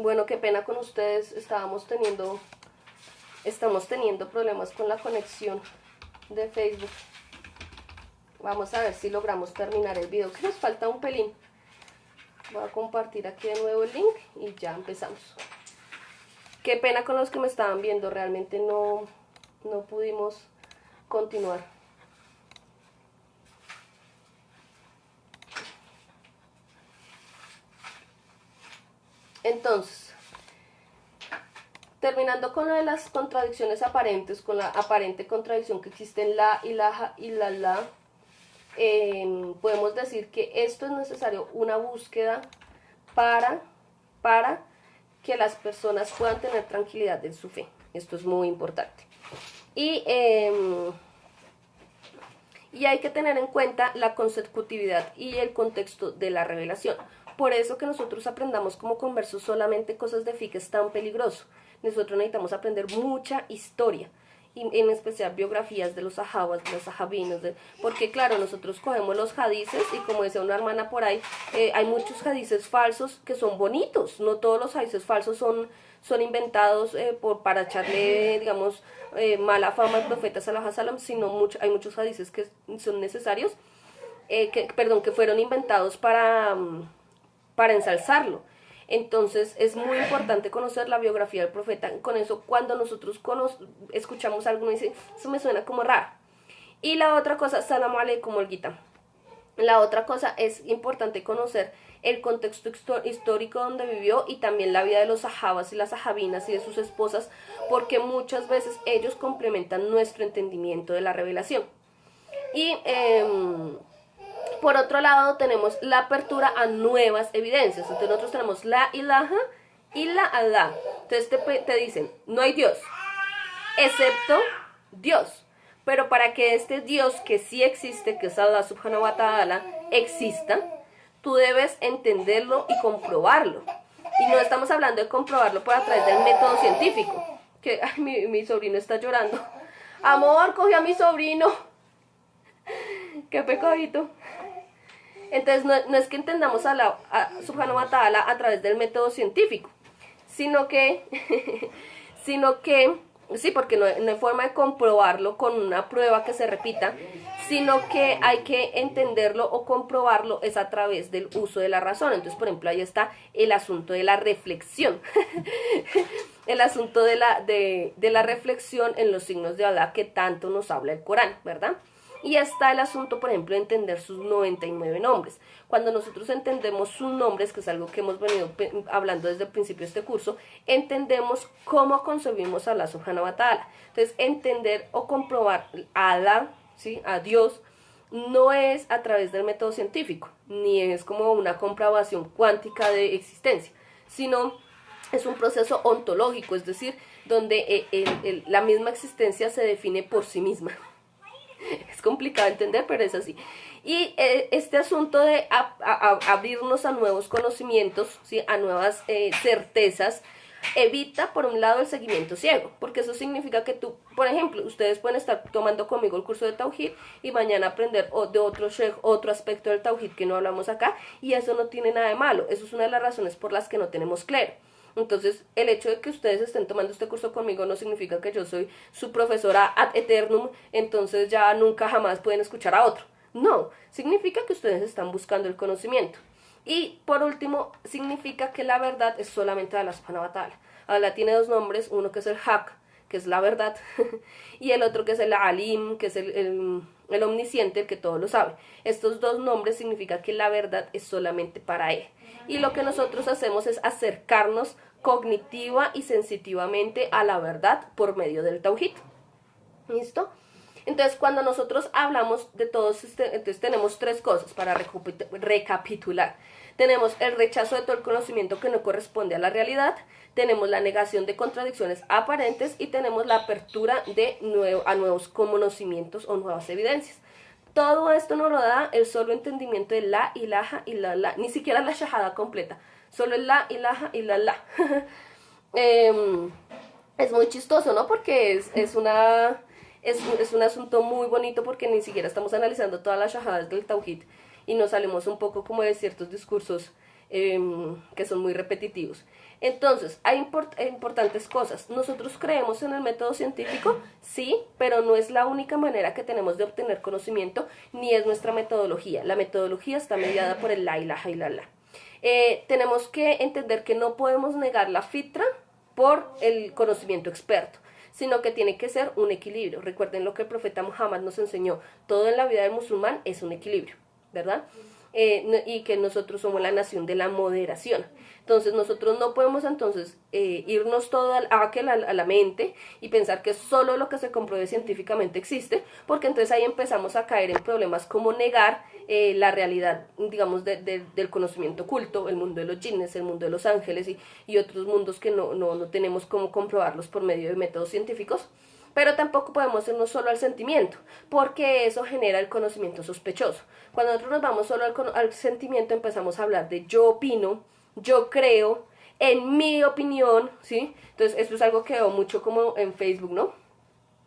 Bueno, qué pena con ustedes, estamos teniendo problemas con la conexión de Facebook. Vamos a ver si logramos terminar el video, que nos falta un pelín. Voy a compartir aquí de nuevo el link y ya empezamos. Qué pena con los que me estaban viendo, realmente no pudimos continuar. Entonces, terminando con lo de las contradicciones aparentes, con la aparente contradicción que existe en la, ilaha, illallah, podemos decir que esto es necesario una búsqueda para que las personas puedan tener tranquilidad en su fe. Esto es muy importante. Y hay que tener en cuenta la consecutividad y el contexto de la revelación. Por eso que nosotros aprendamos como conversos solamente cosas de fiqh es tan peligroso. Nosotros necesitamos aprender mucha historia, y en especial biografías de los sahabas, de los sahabinos, porque claro, nosotros cogemos los hadices y como decía una hermana por ahí, hay muchos hadices falsos que son bonitos, no todos los hadices falsos son inventados para echarle, digamos, mala fama al profeta sallallahu alaihi wasallam, sino hay muchos hadices que son necesarios, que fueron inventados para ensalzarlo. Entonces es muy importante conocer la biografía del profeta. Con eso, cuando nosotros escuchamos algo, uno dice, eso me suena como raro. Y la otra cosa, salam aleikum Olguita. La otra cosa es importante conocer el contexto histórico donde vivió y también la vida de los sahabas y las sahabinas y de sus esposas, porque muchas veces ellos complementan nuestro entendimiento de la revelación. Y por otro lado tenemos la apertura a nuevas evidencias. Entonces nosotros tenemos la ilaha y la Allah. Entonces te dicen, no hay Dios, excepto Dios. Pero para que este Dios que sí existe, que es Allah subhanahu wa ta'ala, exista, tú debes entenderlo y comprobarlo. Y no estamos hablando de comprobarlo por a través del método científico. Que ay, mi sobrino está llorando. Amor, coge a mi sobrino. Qué pecadito. Entonces no es que entendamos a subhanahu wa ta'ala a través del método científico, sino que sí, porque no hay forma de comprobarlo con una prueba que se repita, sino que hay que entenderlo o comprobarlo es a través del uso de la razón. Entonces, por ejemplo, ahí está el asunto de la reflexión, el asunto de la reflexión en los signos de Allah que tanto nos habla el Corán, ¿verdad? Y está el asunto, por ejemplo, de entender sus 99 nombres. Cuando nosotros entendemos sus nombres, que es algo que hemos venido hablando desde el principio de este curso, entendemos cómo concebimos a Allah subhanahu wa ta'ala. Entonces, entender o comprobar a Allah, ¿sí?, a Dios, no es a través del método científico, ni es como una comprobación cuántica de existencia, sino es un proceso ontológico, es decir, donde la misma existencia se define por sí misma. Es complicado de entender, pero es así. Y este asunto de abrirnos a nuevos conocimientos, ¿sí?, a nuevas certezas, evita, por un lado, el seguimiento ciego, porque eso significa que tú, por ejemplo, ustedes pueden estar tomando conmigo el curso de Tawhid y mañana aprender de otro sheikh, otro aspecto del Tawhid que no hablamos acá, y eso no tiene nada de malo. Eso es una de las razones por las que no tenemos clero. Entonces, el hecho de que ustedes estén tomando este curso conmigo no significa que yo soy su profesora ad eternum, entonces ya nunca jamás pueden escuchar a otro. No, significa que ustedes están buscando el conocimiento. Y por último, significa que la verdad es solamente de Allah subhanahu wa ta'ala. Allah tiene dos nombres, uno que es el Haq, que es la verdad, y el otro que es el Alim, que es el omnisciente, el que todo lo sabe. Estos dos nombres significan que la verdad es solamente para él. Y lo que nosotros hacemos es acercarnos cognitiva y sensitivamente a la verdad por medio del Tawhid. ¿Listo? Entonces, cuando nosotros hablamos de todos, entonces tenemos tres cosas para recapitular. Tenemos el rechazo de todo el conocimiento que no corresponde a la realidad, tenemos la negación de contradicciones aparentes y tenemos la apertura a nuevos conocimientos o nuevas evidencias. Todo esto nos lo da el solo entendimiento de la ilaha illallah, ni siquiera la shahada completa, solo el la ilaha illallah. Es muy chistoso, ¿no? Porque es un asunto muy bonito, porque ni siquiera estamos analizando todas las shahadas del Tawhid y nos salimos un poco como de ciertos discursos que son muy repetitivos. Entonces, hay importantes cosas. Nosotros creemos en el método científico, sí, pero no es la única manera que tenemos de obtener conocimiento, ni es nuestra metodología. La metodología está mediada por el la ilaha illallah. Tenemos que entender que no podemos negar la fitra por el conocimiento experto, sino que tiene que ser un equilibrio. Recuerden lo que el profeta Muhammad nos enseñó, todo en la vida del musulmán es un equilibrio, ¿verdad? Y que nosotros somos la nación de la moderación. Entonces nosotros no podemos entonces irnos todo a la mente y pensar que solo lo que se compruebe científicamente existe, porque entonces ahí empezamos a caer en problemas como negar la realidad, digamos, del conocimiento oculto, el mundo de los jinnes, el mundo de los ángeles y otros mundos que no tenemos cómo comprobarlos por medio de métodos científicos. Pero tampoco podemos irnos solo al sentimiento, porque eso genera el conocimiento sospechoso. Cuando nosotros nos vamos solo al sentimiento, empezamos a hablar de yo opino, yo creo, en mi opinión, ¿sí? Entonces, esto es algo que veo mucho como en Facebook, ¿no?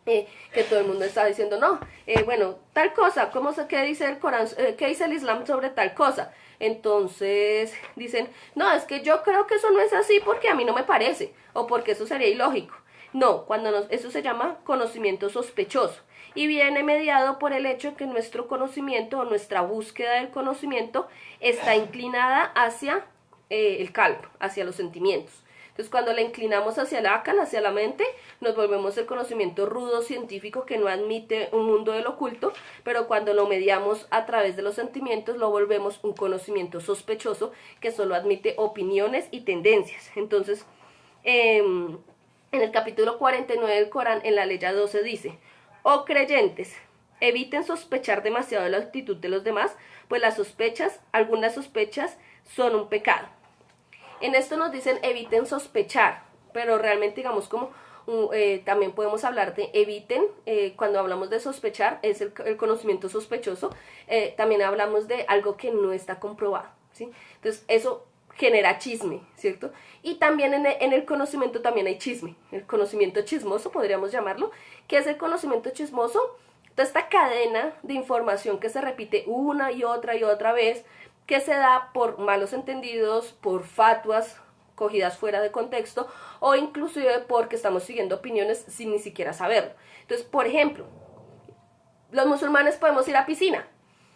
Que todo el mundo está diciendo, no, bueno, tal cosa, ¿qué dice el Corán, qué dice el Islam sobre tal cosa? Entonces dicen, no, es que yo creo que eso no es así porque a mí no me parece, o porque eso sería ilógico. No, eso se llama conocimiento sospechoso y viene mediado por el hecho de que nuestro conocimiento o nuestra búsqueda del conocimiento está inclinada hacia el calb, hacia los sentimientos. Entonces, cuando la inclinamos hacia el akal, hacia la mente, nos volvemos el conocimiento rudo científico que no admite un mundo del oculto, pero cuando lo mediamos a través de los sentimientos, lo volvemos un conocimiento sospechoso que solo admite opiniones y tendencias. Entonces, en el capítulo 49 del Corán, en la leya 12 dice, oh creyentes, eviten sospechar demasiado de la actitud de los demás, pues algunas sospechas son un pecado. En esto nos dicen eviten sospechar, pero realmente digamos como también podemos hablar de eviten, cuando hablamos de sospechar, es el conocimiento sospechoso, también hablamos de algo que no está comprobado, ¿sí? Entonces eso genera chisme, ¿cierto? Y también en el conocimiento también hay chisme, el conocimiento chismoso podríamos llamarlo. ¿Qué es el conocimiento chismoso? Toda esta cadena de información que se repite una y otra vez, que se da por malos entendidos, por fatuas cogidas fuera de contexto, o inclusive porque estamos siguiendo opiniones sin ni siquiera saberlo. Entonces, por ejemplo, los musulmanes podemos ir a piscina.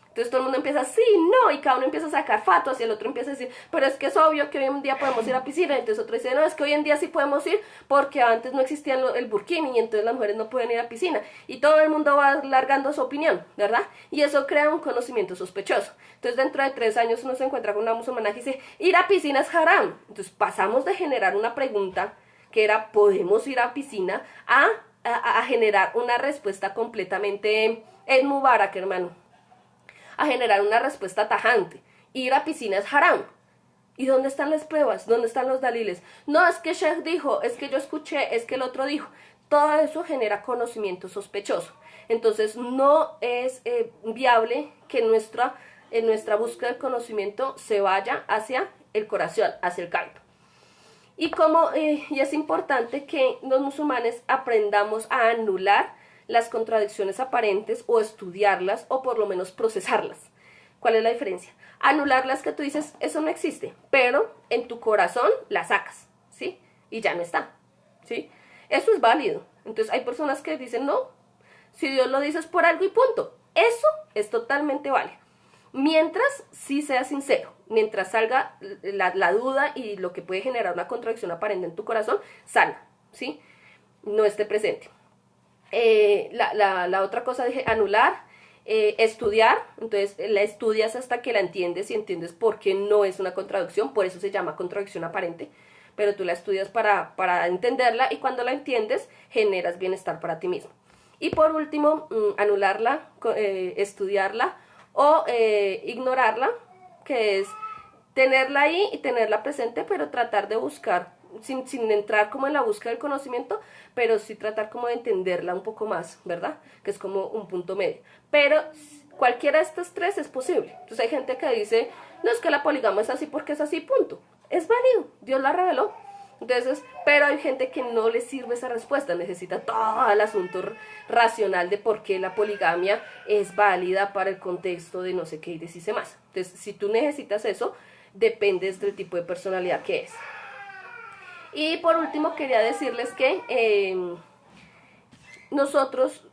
Entonces todo el mundo empieza, sí, no, y cada uno empieza a sacar fatuas y el otro empieza a decir, pero es que es obvio que hoy en día podemos ir a piscina. Y entonces otro dice, no, es que hoy en día sí podemos ir porque antes no existía el burkini y entonces las mujeres no pueden ir a piscina. Y todo el mundo va largando su opinión, ¿verdad? Y eso crea un conocimiento sospechoso. Entonces dentro de 3 años uno se encuentra con una musulmana que dice, ir a piscina es haram. Entonces pasamos de generar una pregunta que era, ¿podemos ir a piscina? A generar una respuesta completamente en Mubarak, hermano. A generar una respuesta tajante. Ir a piscina es haram. ¿Y dónde están las pruebas? ¿Dónde están los daliles? No, es que Sheikh dijo, es que yo escuché, es que el otro dijo. Todo eso genera conocimiento sospechoso. Entonces no es viable que en nuestra búsqueda del conocimiento se vaya hacia el corazón, hacia el caldo. Y es importante que los musulmanes aprendamos a anular las contradicciones aparentes o estudiarlas o por lo menos procesarlas. ¿Cuál es la diferencia? Anularlas, que tú dices, eso no existe, pero en tu corazón la sacas, ¿sí? Y ya no está, ¿sí? Eso es válido. Entonces hay personas que dicen, no, si Dios lo dice es por algo y punto. Eso es totalmente válido. Mientras sí sea sincero, mientras salga la duda y lo que puede generar una contradicción aparente en tu corazón, salga, ¿sí? No esté presente. La otra cosa dije, anular, estudiar. Entonces la estudias hasta que la entiendes y entiendes por qué no es una contradicción, por eso se llama contradicción aparente, pero tú la estudias para entenderla y cuando la entiendes generas bienestar para ti mismo. Y por último, anularla, estudiarla o ignorarla, que es tenerla ahí y tenerla presente, pero tratar de buscar, sin entrar como en la búsqueda del conocimiento, pero sí tratar como de entenderla un poco más, ¿verdad? Que es como un punto medio. Pero cualquiera de estas tres es posible. Entonces hay gente que dice, no, es que la poligamia es así porque es así, punto. Es válido, Dios la reveló. Entonces, pero hay gente que no le sirve esa respuesta, necesita todo el asunto racional de por qué la poligamia es válida para el contexto de no sé qué y decirse más. Entonces, si tú necesitas eso, depende del tipo de personalidad que es. Y por último quería decirles que nosotros,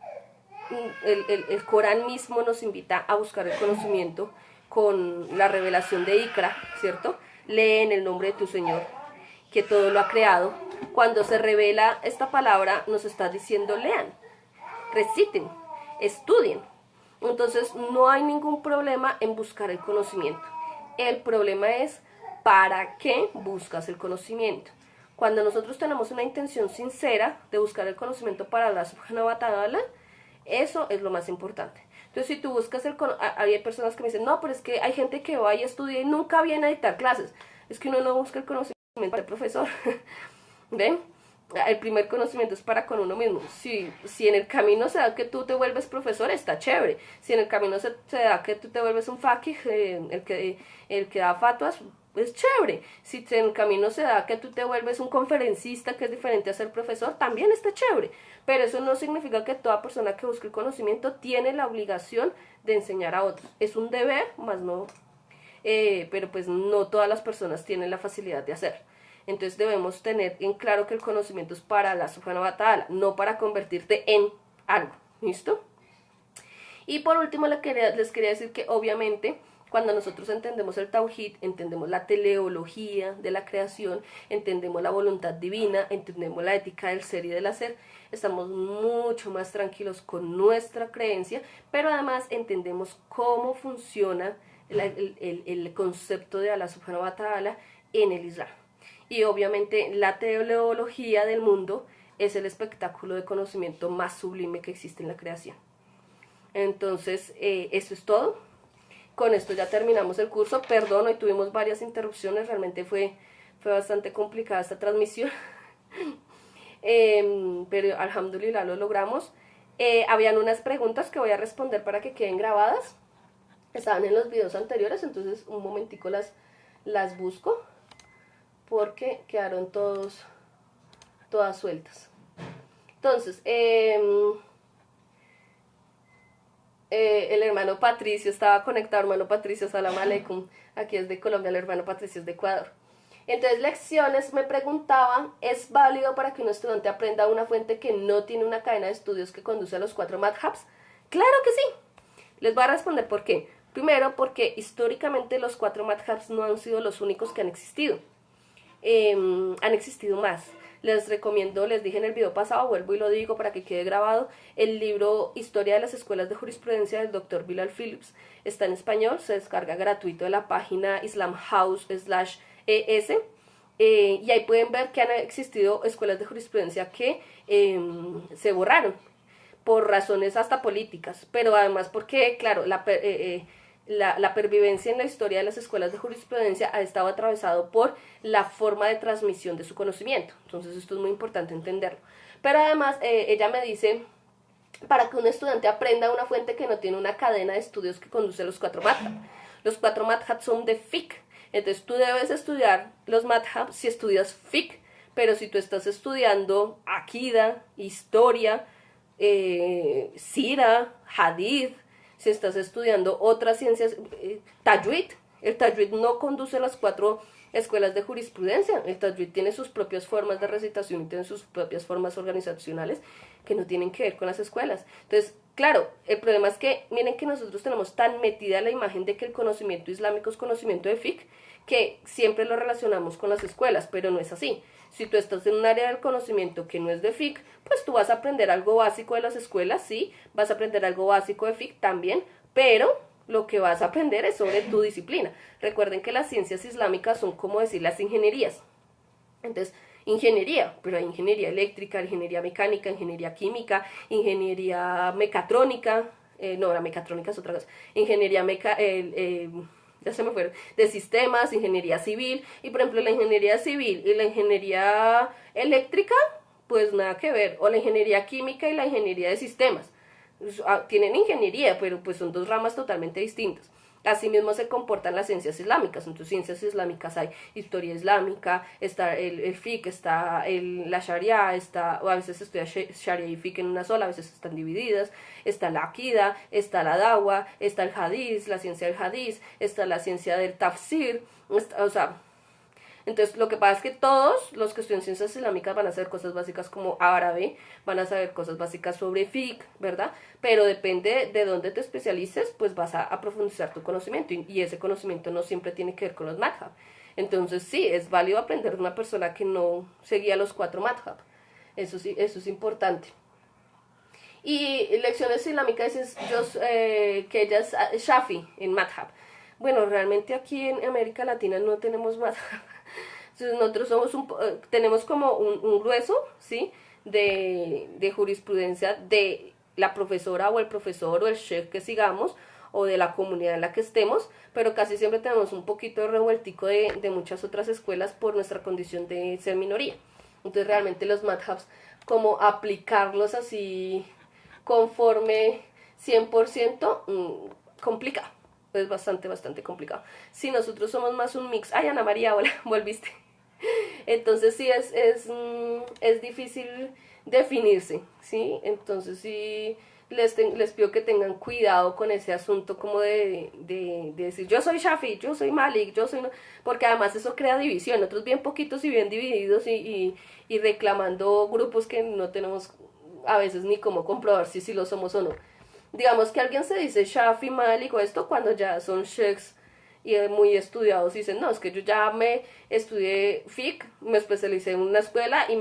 el Corán mismo nos invita a buscar el conocimiento con la revelación de Iqra, ¿cierto? Lee en el nombre de tu Señor, que todo lo ha creado. Cuando se revela esta palabra nos está diciendo lean, reciten, estudien. Entonces no hay ningún problema en buscar el conocimiento. El problema es ¿para qué buscas el conocimiento? Cuando nosotros tenemos una intención sincera de buscar el conocimiento para Allah subhanahu wa ta'ala, eso es lo más importante. Entonces, si tú buscas el conocimiento, hay personas que me dicen, no, pero es que hay gente que va y estudia y nunca viene a dictar clases. Es que uno no busca el conocimiento para el profesor. ¿Ven? El primer conocimiento es para con uno mismo. Si en el camino se da que tú te vuelves profesor, está chévere. Si en el camino se da que tú te vuelves un faqih, el que da fatwas, es chévere. Si en el camino se da que tú te vuelves un conferencista, que es diferente a ser profesor, también está chévere. Pero eso no significa que toda persona que busque el conocimiento tiene la obligación de enseñar a otros. Es un deber, más no, pero pues no todas las personas tienen la facilidad de hacerlo. Entonces debemos tener en claro que el conocimiento es para Allah subhanahu wa ta'ala, no para convertirte en algo. ¿Listo? Y por último les quería decir que obviamente cuando nosotros entendemos el Tawhid, entendemos la teleología de la creación, entendemos la voluntad divina, entendemos la ética del ser y del hacer, estamos mucho más tranquilos con nuestra creencia, pero además entendemos cómo funciona el concepto de Allah subhanahu wa ta'ala en el Islam. Y obviamente la teleología del mundo es el espectáculo de conocimiento más sublime que existe en la creación. Entonces, eso es todo. Con esto ya terminamos el curso. Perdón, hoy tuvimos varias interrupciones, realmente fue bastante complicada esta transmisión. Pero alhamdulillah lo logramos. Habían unas preguntas que voy a responder para que queden grabadas. Estaban en los videos anteriores, entonces un momentico las busco, porque quedaron todas sueltas. Entonces, el hermano Patricio estaba conectado. Hermano Patricio, salam aleikum. Aquí es de Colombia, el hermano Patricio es de Ecuador. Entonces, lecciones, me preguntaban, ¿es válido para que un estudiante aprenda una fuente que no tiene una cadena de estudios que conduce a los 4 madhabs? Claro que sí. Les voy a responder por qué. Primero, porque históricamente los 4 madhabs no han sido los únicos que han existido. Han existido más. Les recomiendo, les dije en el video pasado, vuelvo y lo digo para que quede grabado, el libro Historia de las Escuelas de Jurisprudencia del Dr. Bilal Phillips. Está en español, se descarga gratuito de la página islamhouse.es. Y ahí pueden ver que han existido escuelas de jurisprudencia que se borraron por razones hasta políticas, pero además porque, claro, la pervivencia en la historia de las escuelas de jurisprudencia ha estado atravesado por la forma de transmisión de su conocimiento. Entonces esto es muy importante entenderlo. Pero además ella me dice, para que un estudiante aprenda una fuente que no tiene una cadena de estudios que conduce a los 4 madhab. Los 4 madhab son de fiqh. Entonces tú debes estudiar los madhab si estudias fiqh, pero si tú estás estudiando akida, historia, sira, hadith, si estás estudiando otras ciencias, tajwid, el tajwid no conduce a las 4 escuelas de jurisprudencia. El tajwid tiene sus propias formas de recitación y tiene sus propias formas organizacionales que no tienen que ver con las escuelas. Entonces, claro, el problema es que, miren que nosotros tenemos tan metida la imagen de que el conocimiento islámico es conocimiento de fiqh, que siempre lo relacionamos con las escuelas, pero no es así. Si tú estás en un área del conocimiento que no es de fiqh, pues tú vas a aprender algo básico de las escuelas, sí, vas a aprender algo básico de fiqh también, pero lo que vas a aprender es sobre tu disciplina. Recuerden que las ciencias islámicas son como decir las ingenierías. Entonces, ingeniería, pero hay ingeniería eléctrica, ingeniería mecánica, ingeniería química, ingeniería mecatrónica, no, la mecatrónica es otra cosa, ingeniería ya se me fueron, de sistemas, ingeniería civil, y por ejemplo la ingeniería civil y la ingeniería eléctrica, pues nada que ver, o la ingeniería química y la ingeniería de sistemas, tienen ingeniería, pero pues son 2 ramas totalmente distintas. Asimismo se comportan las ciencias islámicas. Entonces, ciencias islámicas hay historia islámica, está el fiqh, está la sharia, está, o a veces estudia sharia y fiqh en una sola, a veces están divididas, está la akida, está la dawa, está el hadith, la ciencia del hadith, está la ciencia del tafsir, o sea, entonces, lo que pasa es que todos los que estudian ciencias islámicas van a saber cosas básicas como árabe, van a saber cosas básicas sobre fiqh, ¿verdad? Pero depende de dónde te especialices, pues vas a profundizar tu conocimiento y ese conocimiento no siempre tiene que ver con los madhab. Entonces, sí, es válido aprender de una persona que no seguía los 4 madhab. Eso sí, eso es importante. Y lecciones islámicas es que ella es Shafi en madhab. Bueno, realmente aquí en América Latina no tenemos madhab. Entonces nosotros tenemos como un grueso, ¿sí? De jurisprudencia de la profesora o el profesor o el sheikh que sigamos o de la comunidad en la que estemos, pero casi siempre tenemos un poquito de revueltico de muchas otras escuelas por nuestra condición de ser minoría. Entonces realmente los madhabs, como aplicarlos así conforme 100%, complicado. Es bastante complicado. Si nosotros somos más un mix. Ay, Ana María, hola, volviste. Entonces sí es difícil definirse, ¿sí? Entonces sí les pido que tengan cuidado con ese asunto como de decir yo soy Shafi, yo soy Malik, yo soy... No, porque además eso crea división, otros bien poquitos y bien divididos y reclamando grupos que no tenemos a veces ni cómo comprobar si lo somos o no. Digamos que alguien se dice Shafi, Malik o esto cuando ya son sheikhs y muy estudiados y dicen, no, es que yo ya me estudié fiqh, me especialicé en una escuela y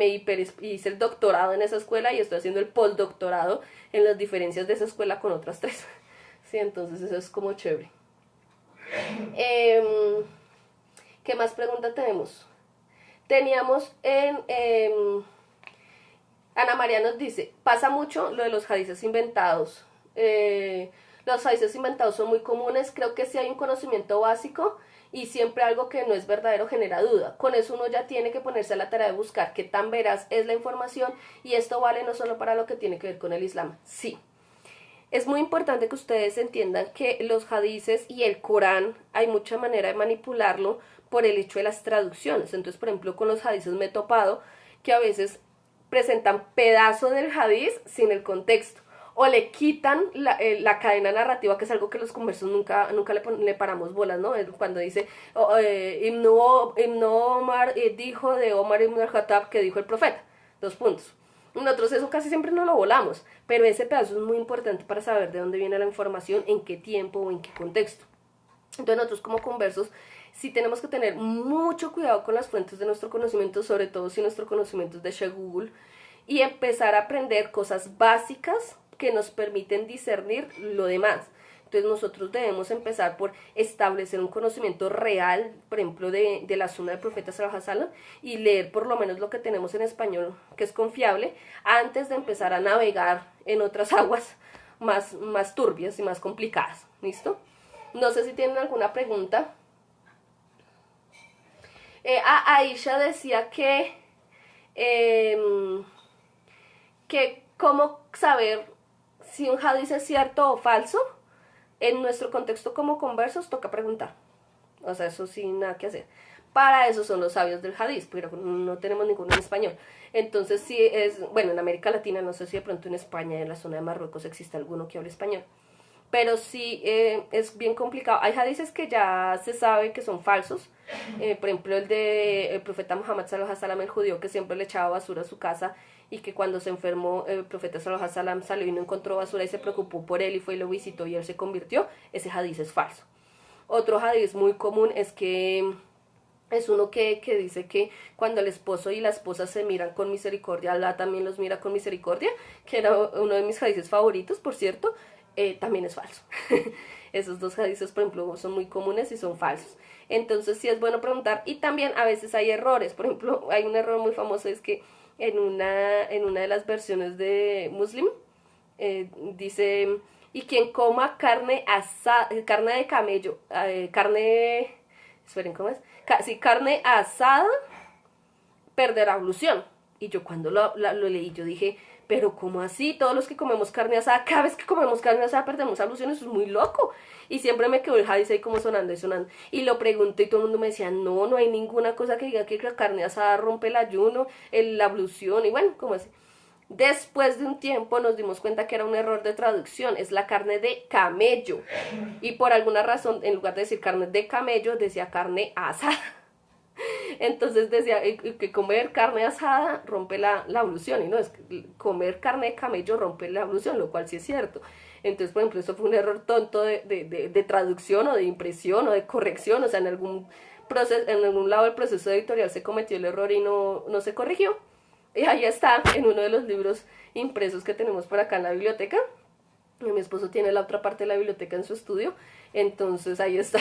hice el doctorado en esa escuela y estoy haciendo el postdoctorado en las diferencias de esa escuela con otras 3. Sí, entonces eso es como chévere. ¿Qué más pregunta tenemos? Teníamos Ana María nos dice, pasa mucho lo de los hadices inventados. Los hadices inventados son muy comunes, creo que sí hay un conocimiento básico y siempre algo que no es verdadero genera duda. Con eso uno ya tiene que ponerse a la tarea de buscar qué tan veraz es la información y esto vale no solo para lo que tiene que ver con el Islam. Sí, es muy importante que ustedes entiendan que los hadices y el Corán hay mucha manera de manipularlo por el hecho de las traducciones. Entonces, por ejemplo, con los hadices me he topado que a veces presentan pedazo del hadiz sin el contexto o le quitan la cadena narrativa, que es algo que los conversos nunca le paramos bolas, ¿no? Cuando dice Ibn Omar dijo de Omar ibn al-Khattab que dijo el profeta, 2 puntos. Nosotros eso casi siempre no lo volamos, pero ese pedazo es muy importante para saber de dónde viene la información, en qué tiempo o en qué contexto. Entonces nosotros como conversos sí tenemos que tener mucho cuidado con las fuentes de nuestro conocimiento, sobre todo si nuestro conocimiento es de Sheikh Google, y empezar a aprender cosas básicas que nos permiten discernir lo demás. Entonces nosotros debemos empezar por establecer un conocimiento real, por ejemplo, de la sunna del profeta sallallahu alaihi wasallam y leer por lo menos lo que tenemos en español, que es confiable, antes de empezar a navegar en otras aguas más turbias y más complicadas. ¿Listo? No sé si tienen alguna pregunta. Aisha decía que cómo saber si un hadiz es cierto o falso. En nuestro contexto como conversos toca preguntar. O sea, eso sin nada que hacer. Para eso son los sabios del hadiz, pero no tenemos ninguno en español. Entonces sí es, bueno, en América Latina, no sé si de pronto en España, en la zona de Marruecos existe alguno que hable español. Pero sí es bien complicado. Hay hadices que ya se sabe que son falsos. Por ejemplo, el de el profeta Muhammad sallallahu alaihi wasallam, el judío que siempre le echaba basura a su casa y que cuando se enfermó el profeta sallallahu alaihi wasallam salió y no encontró basura y se preocupó por él y fue y lo visitó y él se convirtió. Ese hadiz es falso. Otro hadiz muy común es que es uno que dice que cuando el esposo y la esposa se miran con misericordia, Allah también los mira con misericordia, que era uno de mis hadices favoritos, por cierto. También es falso. Esos 2 hadices, por ejemplo, son muy comunes y son falsos. Entonces sí es bueno preguntar. Y también a veces hay errores. Por ejemplo, hay un error muy famoso, es que en una de las versiones de Muslim dice, y quien coma carne asada, carne de camello, esperen, ¿cómo es? Sí, carne asada perderá ablución. Y yo cuando lo leí, yo dije, pero ¿cómo así? Todos los que comemos carne asada, cada vez que comemos carne asada perdemos ablución, eso es muy loco. Y siempre me quedó el hadith ahí como sonando y sonando. Y lo pregunté y todo el mundo me decía, no, no hay ninguna cosa que diga que la carne asada rompe el ayuno, la ablución, y bueno, como así. Después de un tiempo nos dimos cuenta que era un error de traducción, es la carne de camello. Y por alguna razón, en lugar de decir carne de camello, decía carne asada. Entonces decía que comer carne asada rompe la ablución, y no, es que comer carne de camello rompe la ablución, lo cual sí es cierto. Entonces, por ejemplo, eso fue un error tonto de traducción o de impresión o de corrección, o sea, en algún proceso, en algún lado del proceso editorial se cometió el error y no se corrigió. Y ahí está, en uno de los libros impresos que tenemos por acá en la biblioteca. Mi esposo tiene la otra parte de la biblioteca en su estudio, entonces ahí está,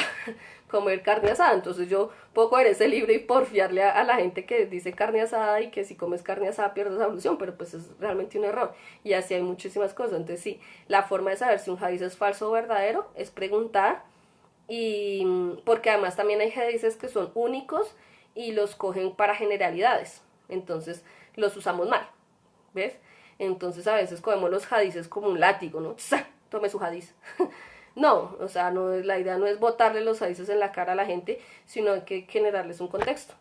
comer carne asada. Entonces yo puedo coger ese libro y porfiarle a la gente que dice carne asada y que si comes carne asada pierdes ablución, pero pues es realmente un error. Y así hay muchísimas cosas. Entonces sí, la forma de saber si un hadiz es falso o verdadero es preguntar, y porque además también hay hadices que son únicos y los cogen para generalidades, entonces los usamos mal, ¿ves? Entonces a veces cogemos los hadices como un látigo, ¿no? ¡Tsa! Tome su hadiz. No, o sea, no, la idea no es botarle los hadices en la cara a la gente, sino hay que generarles un contexto.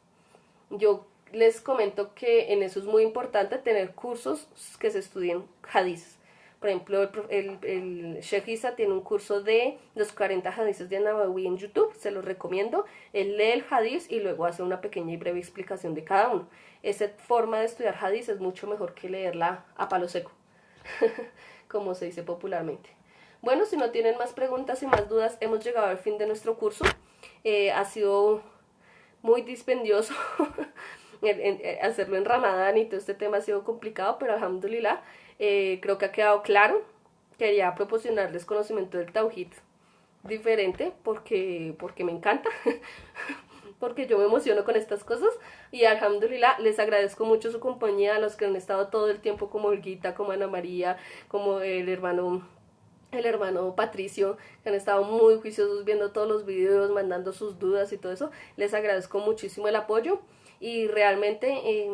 Yo les comento que en eso es muy importante tener cursos que se estudien hadices. Por ejemplo, el Sheikh Isa tiene un curso de los 40 hadices de Nawawi en YouTube, se los recomiendo. Él lee el hadiz y luego hace una pequeña y breve explicación de cada uno. Esa forma de estudiar hadiz es mucho mejor que leerla a palo seco, como se dice popularmente. Bueno, si no tienen más preguntas y más dudas, hemos llegado al fin de nuestro curso. Ha sido muy dispendioso hacerlo en Ramadán y todo este tema ha sido complicado, pero alhamdulillah, creo que ha quedado claro. Quería proporcionarles conocimiento del Tawhid diferente porque me encanta, porque yo me emociono con estas cosas y alhamdulillah les agradezco mucho su compañía, a los que han estado todo el tiempo, como Olguita, como Ana María, como el hermano Patricio, que han estado muy juiciosos viendo todos los videos, mandando sus dudas y todo eso. Les agradezco muchísimo el apoyo y realmente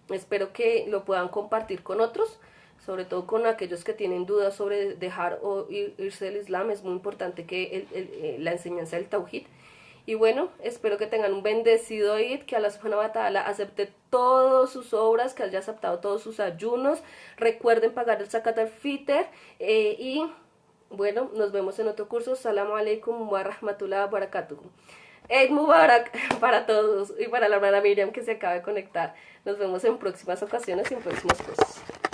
espero que lo puedan compartir con otros, sobre todo con aquellos que tienen dudas sobre dejar o irse del Islam. Es muy importante que la enseñanza del Tawhid. Y bueno, espero que tengan un bendecido Eid, que Allah subhanahu wa ta'ala acepte todas sus obras, que haya aceptado todos sus ayunos. Recuerden pagar el Zakat al-Fitr y bueno, nos vemos en otro curso. Assalamu alaikum wa rahmatullahi wa barakatuh. Eid Mubarak para todos y para la hermana Miriam que se acaba de conectar. Nos vemos en próximas ocasiones y en próximos cursos.